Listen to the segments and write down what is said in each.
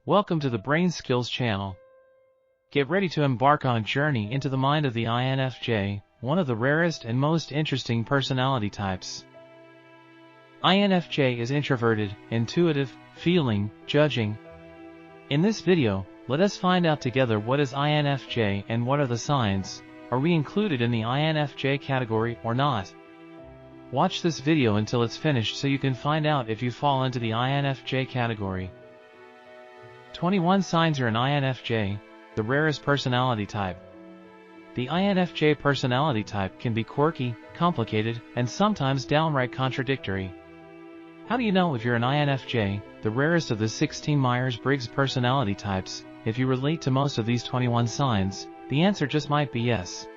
Welcome to the Brain Skills channel. Get ready to embark on a journey into the mind of the INFJ, one of the rarest and most interesting personality types. INFJ is introverted, intuitive, feeling, judging. In this video, let us find out together what is INFJ and what are the signs. Are we included in the INFJ category or not? Watch this video until it's finished so you can find out if you fall into the INFJ category. 21 signs are an INFJ, the rarest personality type. The INFJ personality type can be quirky, complicated, and sometimes downright contradictory. How do you know if you're an INFJ, the rarest of the 16 Myers-Briggs personality types? If you relate to most of these 21 signs, the answer just might be yes.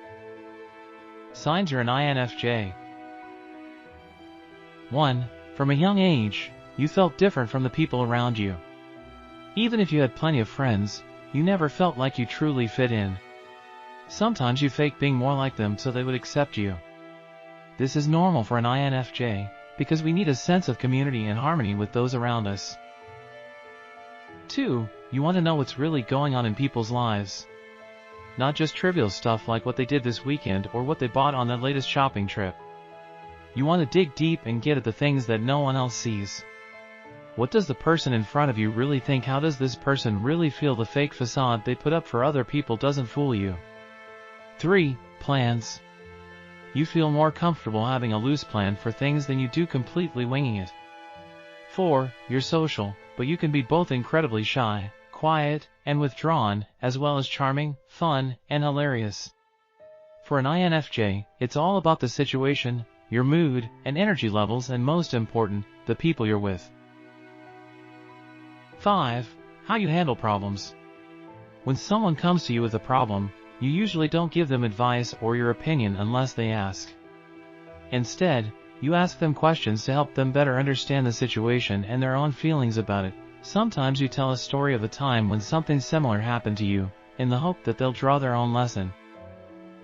Signs you're an INFJ. 1. From a young age, you felt different from the people around you. Even if you had plenty of friends, you never felt like you truly fit in. Sometimes you faked being more like them so they would accept you. This is normal for an INFJ, because we need a sense of community and harmony with those around us. 2. You want to know what's really going on in people's lives. Not just trivial stuff like what they did this weekend or what they bought on their latest shopping trip. You want to dig deep and get at the things that no one else sees. What does the person in front of you really think? How does this person really feel? The fake facade they put up for other people doesn't fool you. 3. Plans. You feel more comfortable having a loose plan for things than you do completely winging it. 4. You're social, but you can be both incredibly shy, quiet, and withdrawn, as well as charming, fun, and hilarious. For an INFJ, it's all about the situation, your mood, and energy levels, and most important, the people you're with. 5. How you handle problems. When someone comes to you with a problem, you usually don't give them advice or your opinion unless they ask. Instead, you ask them questions to help them better understand the situation and their own feelings about it. Sometimes you tell a story of a time when something similar happened to you, in the hope that they'll draw their own lesson.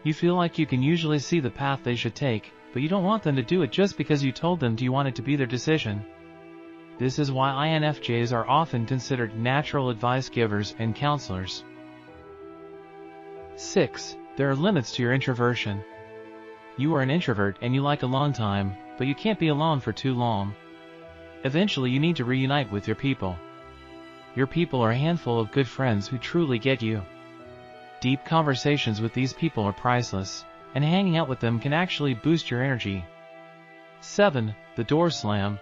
You feel like you can usually see the path they should take, but you don't want them to do it just because you told them you want it to be their decision. This is why INFJs are often considered natural advice givers and counselors. 6. There are limits to your introversion. You are an introvert and you like alone time, but you can't be alone for too long. Eventually you need to reunite with your people. Your people are a handful of good friends who truly get you. Deep conversations with these people are priceless, and hanging out with them can actually boost your energy. 7. The door slam.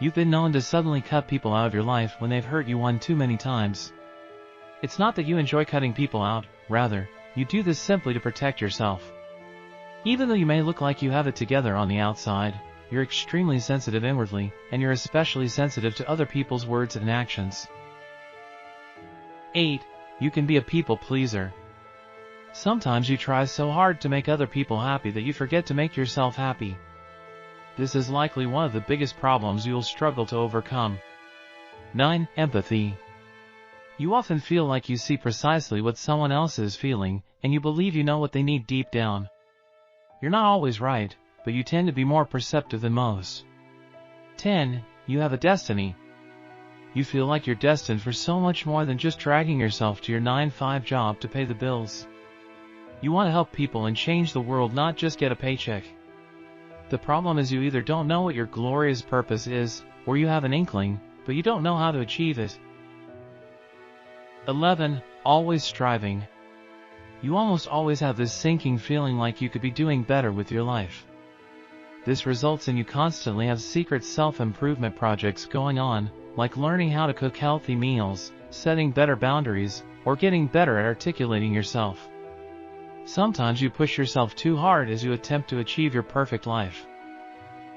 You've been known to suddenly cut people out of your life when they've hurt you one too many times. It's not that you enjoy cutting people out, rather, you do this simply to protect yourself. Even though you may look like you have it together on the outside, you're extremely sensitive inwardly, and you're especially sensitive to other people's words and actions. 8. You can be a people pleaser. Sometimes you try so hard to make other people happy that you forget to make yourself happy. This is likely one of the biggest problems you'll struggle to overcome. 9. Empathy. You often feel like you see precisely what someone else is feeling, and you believe you know what they need deep down. You're not always right, but you tend to be more perceptive than most. 10. You have a destiny. You feel like you're destined for so much more than just dragging yourself to your 9-to-5 job to pay the bills. You want to help people and change the world, not just get a paycheck. The problem is you either don't know what your glorious purpose is, or you have an inkling, but you don't know how to achieve it. 11. Always striving. You almost always have this sinking feeling like you could be doing better with your life. This results in you constantly have secret self-improvement projects going on, like learning how to cook healthy meals, setting better boundaries, or getting better at articulating yourself. Sometimes you push yourself too hard as you attempt to achieve your perfect life.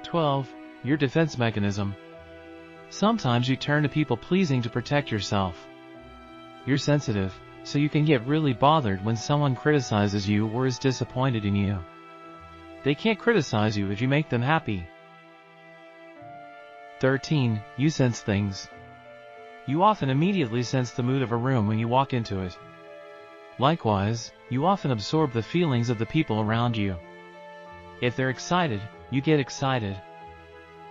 12. Your defense mechanism. Sometimes you turn to people-pleasing to protect yourself. You're sensitive, so you can get really bothered when someone criticizes you or is disappointed in you. They can't criticize you if you make them happy. 13. You sense things. You often immediately sense the mood of a room when you walk into it. Likewise, you often absorb the feelings of the people around you. If they're excited, you get excited.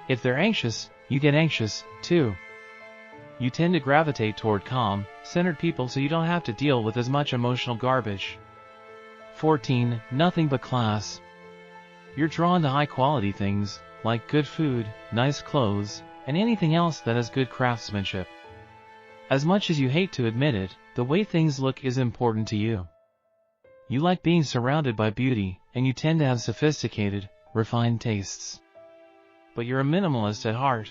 If they're anxious, you get anxious, too. You tend to gravitate toward calm, centered people so you don't have to deal with as much emotional garbage. 14. Nothing but class. You're drawn to high-quality things, like good food, nice clothes, and anything else that has good craftsmanship. As much as you hate to admit it, the way things look is important to you. You like being surrounded by beauty, and you tend to have sophisticated, refined tastes. But you're a minimalist at heart.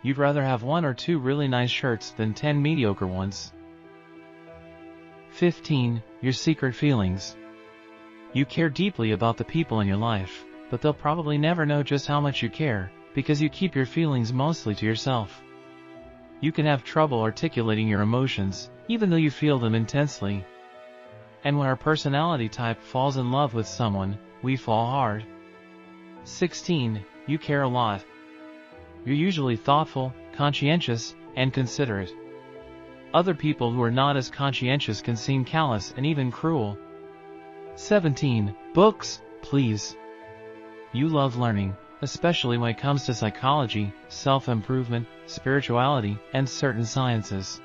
You'd rather have 1 or 2 really nice shirts than 10 mediocre ones. 15. Your secret feelings. You care deeply about the people in your life, but they'll probably never know just how much you care, because you keep your feelings mostly to yourself. You can have trouble articulating your emotions, even though you feel them intensely. And when our personality type falls in love with someone, we fall hard. 16. You care a lot. You're usually thoughtful, conscientious, and considerate. Other people who are not as conscientious can seem callous and even cruel. 17. Books, please. You love learning, especially when it comes to psychology, self-improvement, spirituality, and certain sciences.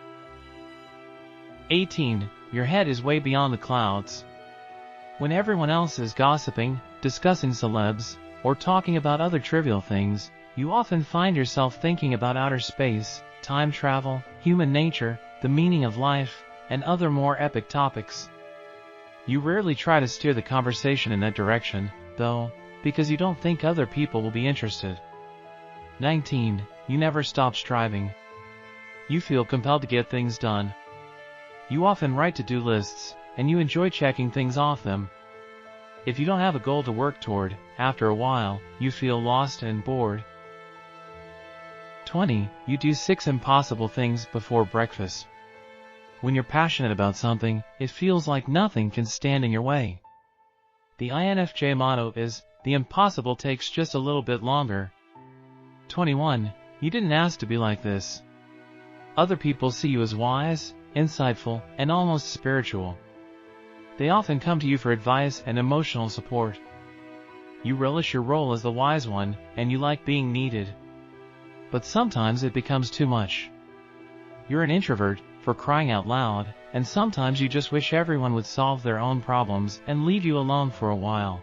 18. Your head is way beyond the clouds. When everyone else is gossiping, discussing celebs, or talking about other trivial things, you often find yourself thinking about outer space, time travel, human nature, the meaning of life, and other more epic topics. You rarely try to steer the conversation in that direction, though, because you don't think other people will be interested. 19. You never stop striving. You feel compelled to get things done. You often write to-do lists, and you enjoy checking things off them. If you don't have a goal to work toward, after a while, you feel lost and bored. 20. You do 6 impossible things before breakfast. When you're passionate about something, it feels like nothing can stand in your way. The INFJ motto is, the impossible takes just a little bit longer. 21. You didn't ask to be like this. Other people see you as wise, insightful, and almost spiritual. They often come to you for advice and emotional support. You relish your role as the wise one, and you like being needed. But sometimes it becomes too much. You're an introvert, for crying out loud, and sometimes you just wish everyone would solve their own problems and leave you alone for a while.